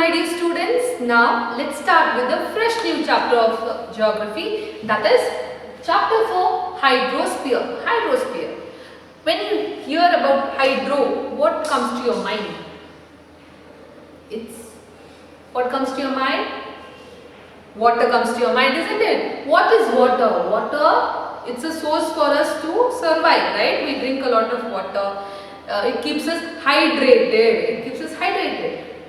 my dear students. Now let's start with a fresh new chapter of geography, that is chapter 4, hydrosphere. Hydrosphere. When you hear about hydro, what comes to your mind? What comes to your mind? Water comes to your mind, isn't it? What is water? Water, it's a source for us to survive, right? We drink a lot of water. It keeps us hydrated.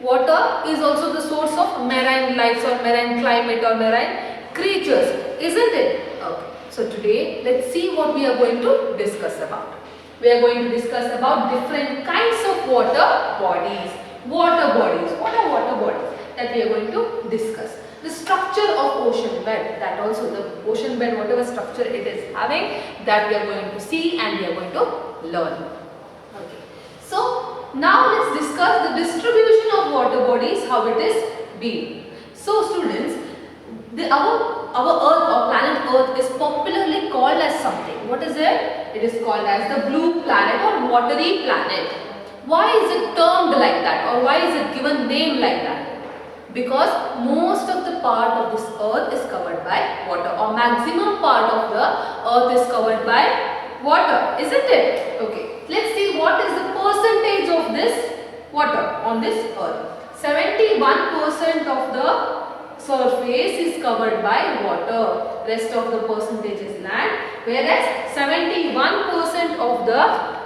Water is also the source of marine life or marine climate or marine creatures, isn't it? Okay. So today, let's see what we are going to discuss about. We are going to discuss about different kinds of water bodies. Water bodies. What are water bodies? That we are going to discuss. The structure of ocean bed, that also the ocean bed, whatever structure it is having, that we are going to see and we are going to learn. Okay. So now let's discuss the distribution of water bodies, how it is being. So students, our Earth or planet Earth is popularly called as something. What is it? It is called as the blue planet or watery planet. Why is it termed like that, or why is it given name like that? Because most of the part of this earth is covered by water, or maximum part of the earth is covered by water, isn't it? Okay, let's see what is the percentage of this water on this earth. 71% of the surface is covered by water, rest of the percentage is land, whereas 71% of the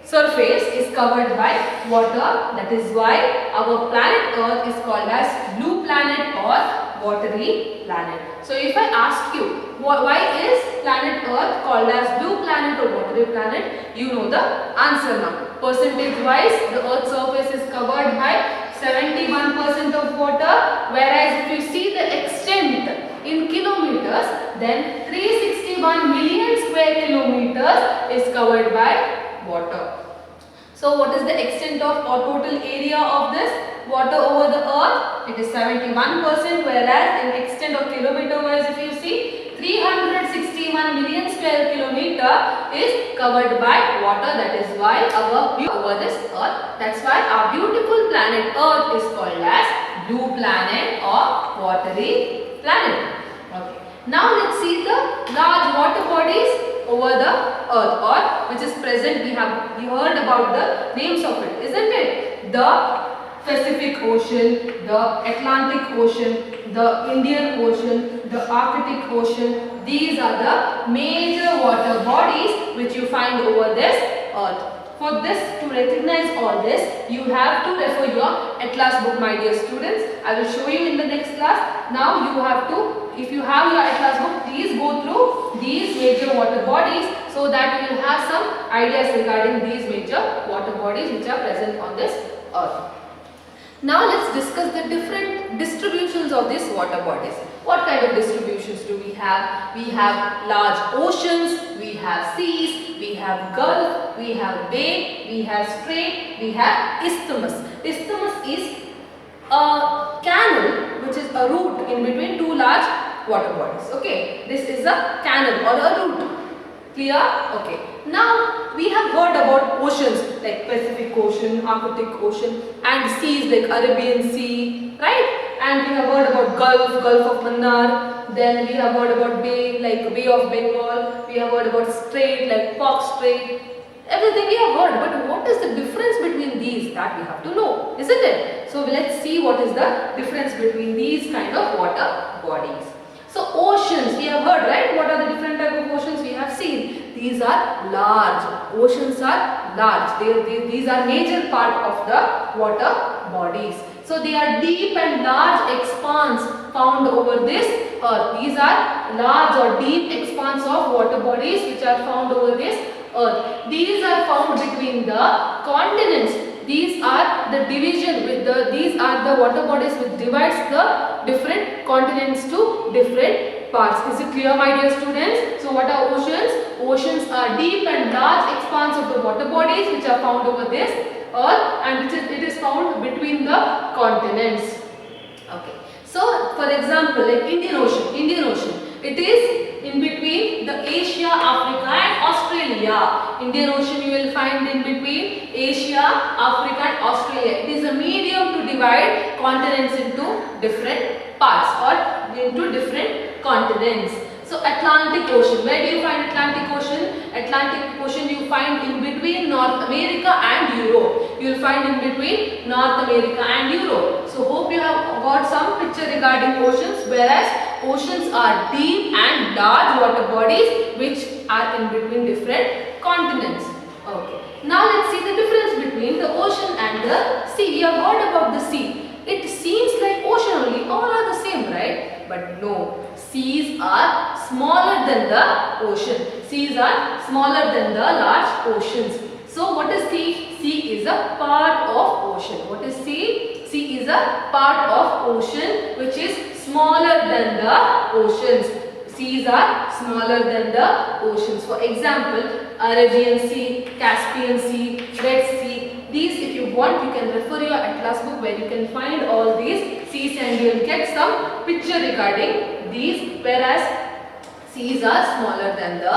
surface is covered by water. That is why our planet Earth is called as blue planet or watery planet. So if I ask you, why is planet Earth called as blue planet or watery planet, you know the answer now. Percentage wise, the Earth's surface is covered by 71% of water, whereas if you see the extent in kilometers, then 361 million square kilometers is covered by water. So what is the extent of or total area of this water over the earth? It is 71%, whereas in extent of kilometer wise, if you see, 361 million square kilometer is covered by water. That is why our view over this earth, that's why our beautiful planet Earth is called as blue planet or watery planet. Okay. Now let's see the large water bodies over the earth, or which is present. We heard about the names of it, isn't it? The Pacific Ocean, the Atlantic Ocean, the Indian Ocean, the Arctic Ocean. These are the major water bodies which you find over this earth. For this, to recognize all this, you have to refer your Atlas book, my dear students. I will show you in the next class. Now you have to, if you have your Atlas book, please go through these major water bodies so that you will have some ideas regarding these major water bodies which are present on this earth. Now let's discuss the different distributions of these water bodies. What kind of distributions do we have? We have large oceans, we have seas, we have gulf, we have bay, we have strait, we have isthmus. Isthmus is a canal which is a route in between two large water bodies. Okay, this is a canal or a route. Clear? Okay. Now we have heard about oceans like Pacific Ocean, Arctic Ocean, and seas like Arabian Sea, right? And we have heard about Gulf of Mannar. Then we have heard about bay like Bay of Bengal. We have heard about strait like Fox Strait. Everything we have heard, but what is the difference between these? That we have to know, isn't it? So let's see what is the difference between these kind of water bodies. So oceans, we have heard, right? What are the different type of oceans we have seen? These are large. Oceans are large. These are major part of the water bodies. So they are deep and large expanse found over this earth. These are large or deep expanse of water bodies which are found over this earth. These are found between the continents. These are the division with these are the water bodies which divides the different continents to different parts. Is it clear, my dear students? So what are oceans? Oceans are deep and large expanse of the water bodies which are found over this earth, and it is found between the continents. Okay. So for example, like Indian Ocean, it is in between the Asia, Africa and Australia. Indian Ocean you will find in between Asia, Africa and Australia. It is a medium to divide continents into different parts or into different continents. So Atlantic Ocean, where do you find Atlantic Ocean? Atlantic Ocean you find in between North America and Europe. You will find in between North America and Europe. So hope you have got some picture regarding oceans, whereas oceans are deep and large water bodies which are in between different continents. Okay. Now let's see the difference between the ocean and the sea. We have heard about the sea. It seems like ocean only, all are the same, right? But no. Seas are smaller than the ocean. Seas are smaller than the large oceans. So what is sea? Sea is a part of ocean. What is sea? Sea is a part of ocean which is smaller than the oceans. Seas are smaller than the oceans. For example, Arabian Sea, Caspian Sea, Red Sea. These, if you want, you can refer your atlas book where you can find all these seas and you will get some picture regarding these, whereas seas are smaller than the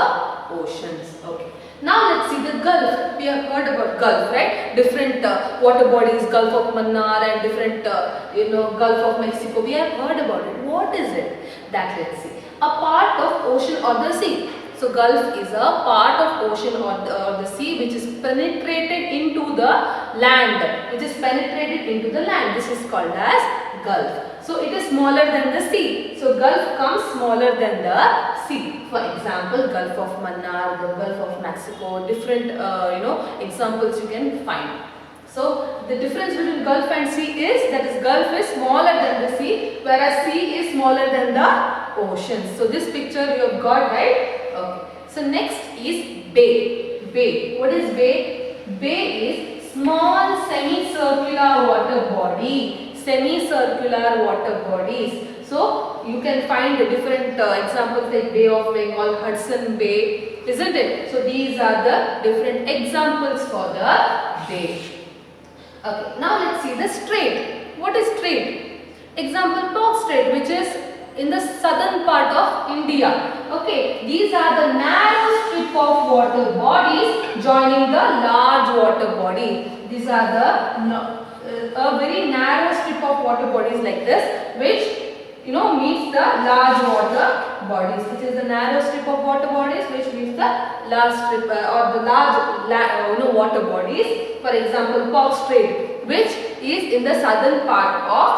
oceans. Okay. Now let's see the Gulf. We have heard about Gulf, right? Different water bodies, Gulf of Mannar and different, Gulf of Mexico. We have heard about it. What is it? That let's see. A part of ocean or the sea. So Gulf is a part of ocean or the sea which is penetrated into the land. Which is penetrated into the land. This is called as Gulf. So it is smaller than the sea. So Gulf comes smaller than the sea. For example, Gulf of Mannar, the Gulf of Mexico, different examples you can find. So the difference between Gulf and sea is that is Gulf is smaller than the sea, whereas sea is smaller than the ocean. So this picture you have got, right? Okay. So next is bay. Bay. What is bay? Bay is small semicircular water body. Semicircular water bodies. So you can find different examples like Bay of Bengal, Hudson Bay, isn't it? So these are the different examples for the bay. Okay, now let's see the strait. What is strait? Example, Torres Strait, which is in the southern part of India. Okay, these are the narrow strip of water bodies joining the large water body. These are the a very narrow strip of water bodies like this, which meets the large water bodies. Which is the narrow strip of water bodies which meets the large strip or the large water bodies. For example, Torres Strait, which is in the southern part of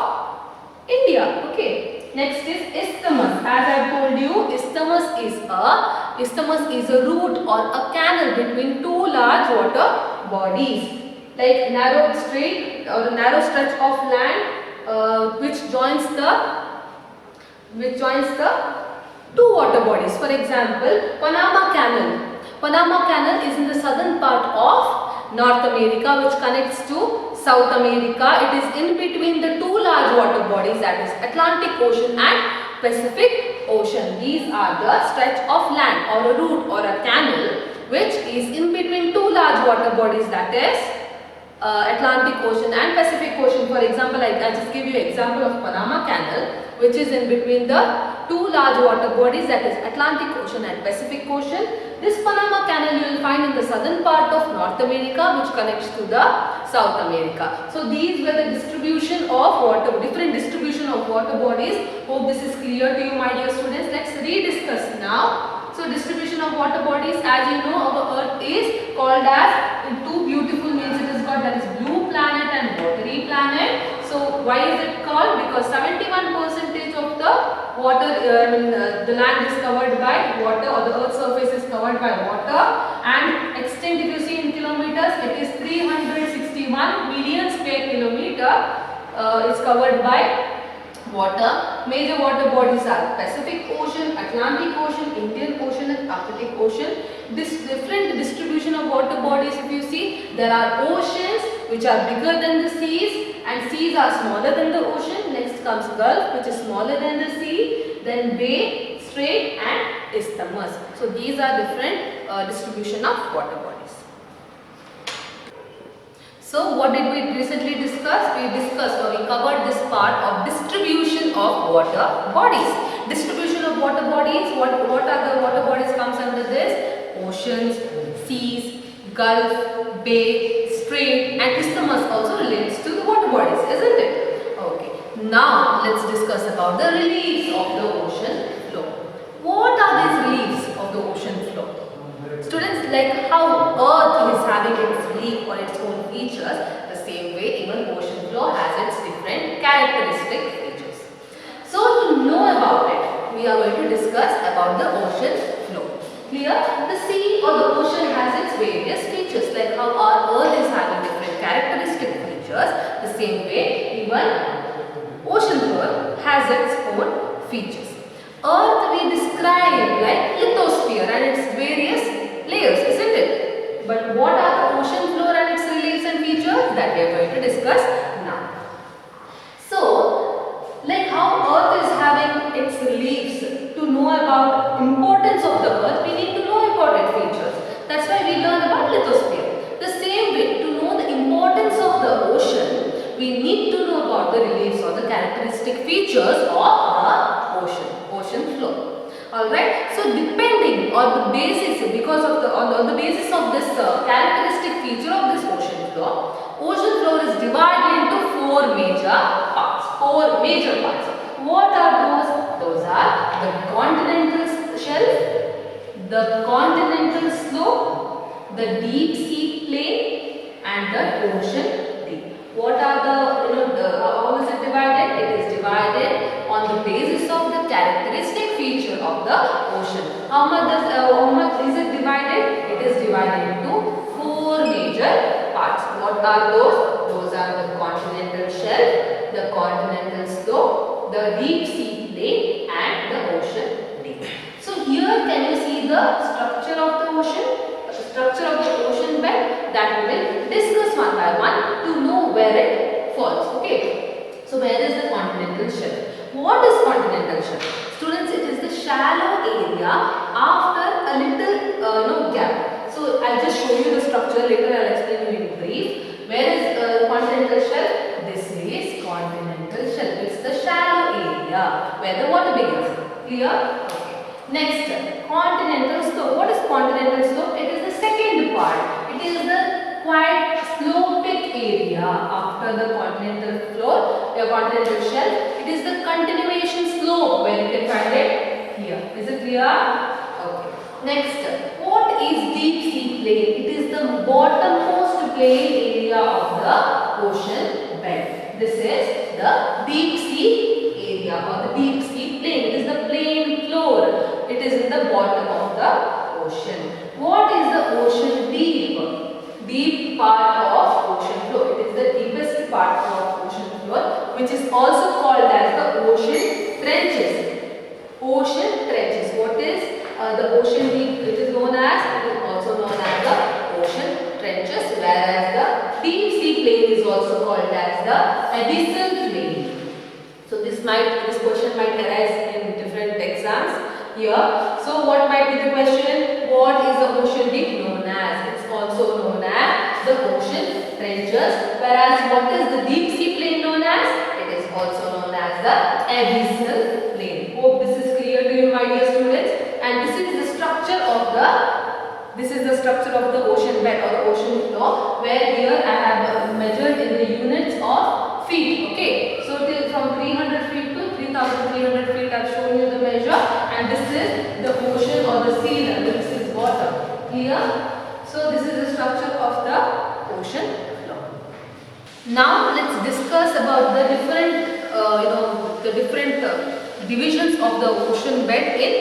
India. Okay. Next is isthmus. As I told you, isthmus is a route or a canal between two large water bodies. Like narrow strait or a narrow stretch of land which joins the two water bodies. For example, Panama Canal. Panama Canal is in the southern part of North America which connects to South America. It is in between the two large water bodies, that is Atlantic Ocean and Pacific Ocean. These are the stretch of land or a route or a canal which is in between two large water bodies, that is Atlantic Ocean and Pacific Ocean. For example, I just give you an example of Panama Canal, which is in between the two large water bodies, that is Atlantic Ocean and Pacific Ocean. This Panama Canal you will find in the southern part of North America, which connects to the South America. So these were the distribution of water, different distribution of water bodies. Hope this is clear to you, my dear students. Let's rediscuss now. So distribution of water bodies, as you know, our Earth is called as in two beautiful names it is got, that is blue planet and watery planet. So why is it called? Because 71% of the water, the land is covered by water, or the Earth's surface is covered by water, and extent if you see in kilometers, it is 361 million square kilometer is covered by water. Major water bodies are Pacific Ocean, Atlantic Ocean, Indian Ocean and Arctic Ocean. This different distribution of water bodies, if you see, there are oceans which are bigger than the seas and seas are smaller than the ocean. Next comes Gulf, which is smaller than the sea, then Bay, Strait and Isthmus. So these are different distribution of water bodies. So what did we recently discuss? We discussed or we covered this part of distribution of water bodies. Distribution of water bodies, what are the water bodies comes under this? Oceans, seas, Gulf, bay, strait and isthmus also relates to the water bodies, isn't it? Okay. Now let's discuss about the reliefs of the ocean floor. What are these reliefs of the ocean floor? Students, like how Earth is having its relief or its own features, the same way even ocean floor has its different characteristic features. So to know about it, we are going to discuss about the ocean floor. Clear? The sea or the ocean has its various features, like how our Earth is having different characteristic features, the same way even ocean floor has its own features. Earth we describe like lithosphere and its various layers, isn't it? But what are the ocean floor and its reliefs and features that we are going to discuss now. So, like how Earth is having its reliefs, to know about importance of the Earth, we need to know about its features. That's why we learn about lithosphere. The same way, to know the importance of the ocean, we need to know about the reliefs or the characteristic features of the ocean floor. Alright, so depending on the basis, because of on the basis of this characteristic feature of this ocean floor is divided into four major parts. What are those? Those are the continental shelf, the continental slope, the deep sea plain, and the ocean deep. What are how is it divided? It is divided on the basis of the characteristic feature of the ocean. How much is it divided? It is divided into four major parts. What are those? Those are the continental shelf, the continental slope, the deep sea plain, and the ocean deep. So here can you see the structure of the ocean bed that we will discuss one by one to know where it falls. Okay. So where is the continental shelf? What is continental shelf? Students, it is the shallow area after a little gap. So I'll just show you the structure later. I'll explain you in brief. Where is continental shelf? This is continental shelf. It's the shallow area where the water begins. Clear? Okay. Next, continental slope. What is continental slope? It is the second part. It is the quite slopic area after the continental floor, the continental shelf. It is the continuation slope where you can find it here. Is it clear? Okay. Next, what is deep sea plain? It is the bottommost plain area of the ocean bed. This is the deep sea area or the deep sea plain. It is the plain floor. It is in the bottom of the ocean. What is the ocean deep? Deep part of ocean floor. It is the deepest part of ocean floor, which is also called as the ocean trenches. Ocean trenches. What is the ocean deep? It is also known as the ocean trenches, whereas the deep sea plain is also called as the abyssal plain. So this question might arise in different exams here. So what might be the question? What is the ocean deep known as? It's also known as the ocean trenches, whereas what is the deep sea plain known as? It is also known as the abyssal plain. Hope this is clear to you, my dear students. And this is the structure of the ocean bed or the ocean floor, where here I have measured in the units of feet. Okay, so till from 300 feet to 3,300 feet I have shown you the measure, and this is the ocean or the sea level. This is water. Clear? So this is the structure of the ocean floor. Now let's discuss about the different divisions of the ocean bed in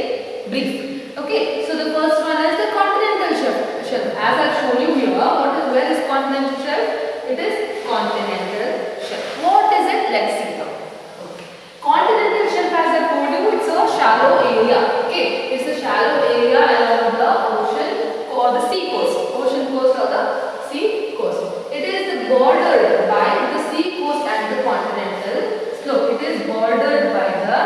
brief. Okay, so the first one is the continental shelf. As I have shown you here, where is continental shelf? It is continental shelf. What is it? Let's see now. Okay. Continental shelf, as I told you, it's a shallow area. Okay, it's a shallow area along the ocean or the sea coast. Ocean coast or the sea coast. It is bordered by the sea coast and the continental slope. It is bordered by the.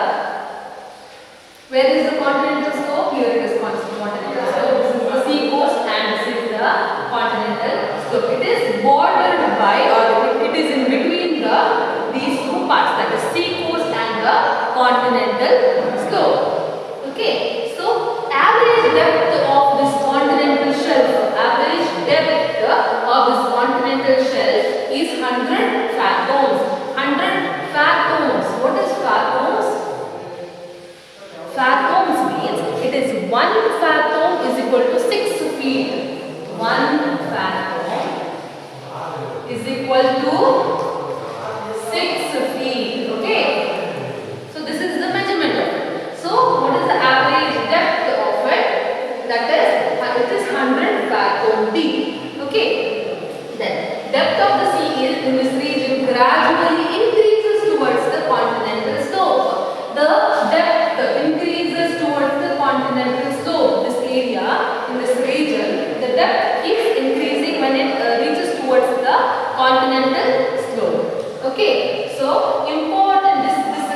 Where is the continental slope? Here it is continental slope. This is the sea coast and this is the continental slope. It is bordered by, or it is in between these two parts, that is sea coast and the continental slope. Okay, so average depth of this continental shelf, average depth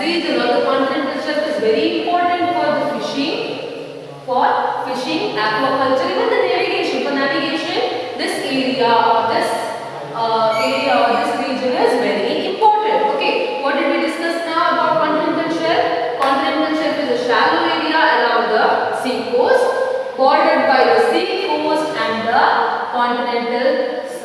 region or the continental shelf is very important for the fishing, aquaculture, even the navigation. For navigation, this area or this region is very important. Okay, what did we discuss now about continental shelf? Continental shelf is a shallow area along the sea coast, bordered by the sea coast and the continental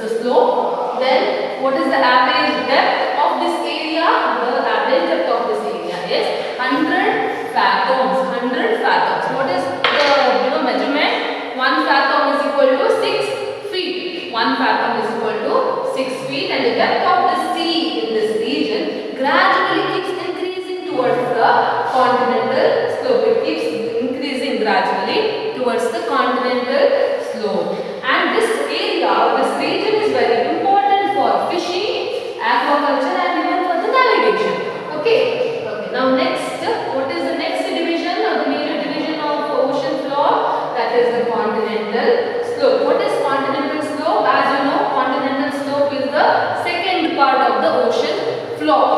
slope. Then, what is the average depth of this area? The average depth of this area is 100 fathoms. 100 fathoms. What is the measurement? 1 fathom is equal to 6 feet. 1 fathom is equal to 6 feet, and the depth of the sea in this region gradually keeps increasing towards the continental slope. It keeps increasing gradually towards the continental slope. And this area, this region is very important for fishing, aquaculture, and even for the navigation. Okay. Now next, what is the next division or the major division of ocean floor? That is the continental slope. What is continental slope? As you know, continental slope is the second part of the ocean floor.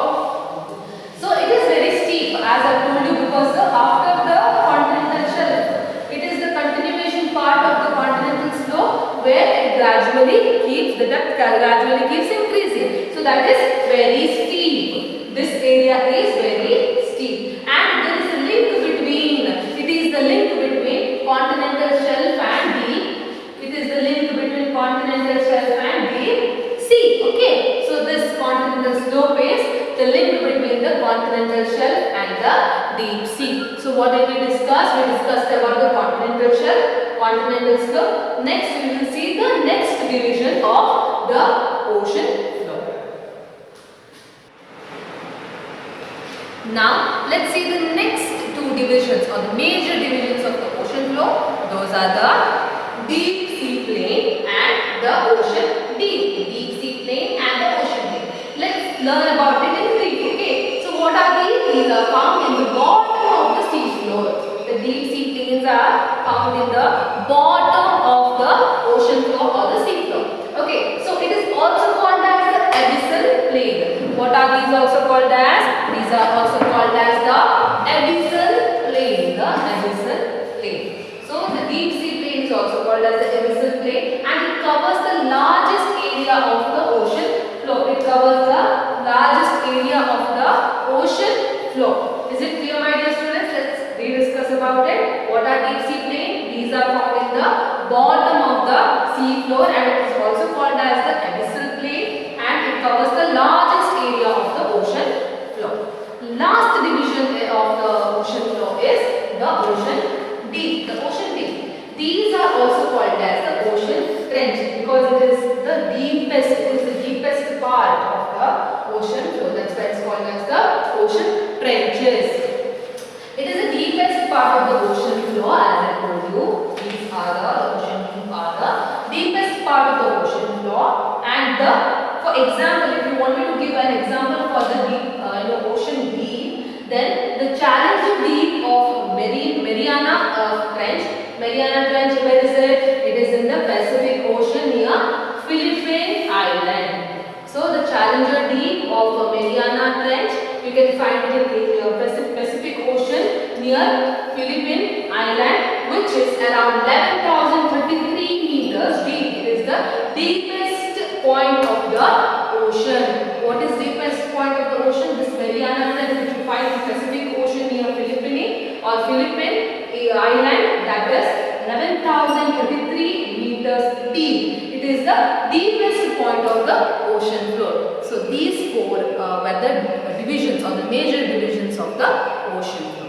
So it is very steep, as I told you, because after the continental shelf, it is the continuation part of the continental slope where it gradually keeps, the depth gradually keeps increasing. So that is very steep. This area is very steep, and there is a link between, it is the link between continental shelf and the, it is the link between continental shelf and the sea. Okay, so this continental slope is the link between the continental shelf and the deep sea. So what did we discuss? We discussed about the continental shelf, continental slope. Next we will see the next division of the ocean floor. Now let's see the next two divisions or the major divisions of the ocean floor. Those are the deep sea plain and the ocean deep. Deep sea plain and the ocean deep. Let's learn about it in brief. Okay, so what are these? These are found in the bottom of the sea floor. The deep sea plains are found in the bottom of the ocean floor or the sea floor. Okay, so it is also called as the abyssal plain. What are these also called as? These are also called as the abyssal plain. The abyssal plain. So the deep sea plain is also called as the abyssal plain, and it covers the largest area of the ocean floor. It covers the largest area of the ocean floor. Is it clear, my dear students? Let's rediscuss about it. What are deep sea plain? These are found in the bottom of the sea floor, and it is also called as the abyssal plain, and it covers the largest area of the ocean floor. Last division of the ocean floor is the ocean deep. The ocean deep. These are also called as the ocean trench because it is the deepest. It is the deepest part of the ocean floor. That's why it's called as the ocean trenches. It is the deepest part of the ocean floor, as I told you. These are the ocean deep are the deepest part of the ocean floor, and the, for example, if you want me to give an example for the deep, ocean deep, then the Challenger Deep of Mariana Trench. Mariana Trench, where is it? It is in the Pacific Ocean near Philippine Island. So the Challenger Deep of Mariana Trench, you can find it in the Pacific Ocean near Philippine Island, which is around 11,033 meters deep. It is the deepest point of the ocean. What is deepest point of the ocean? This Mariana Trench, which you find in Pacific Ocean near Philippine Island, that is 11,033 meters deep. It is the deepest point of the ocean floor. So these four were the divisions or the major divisions of the ocean floor.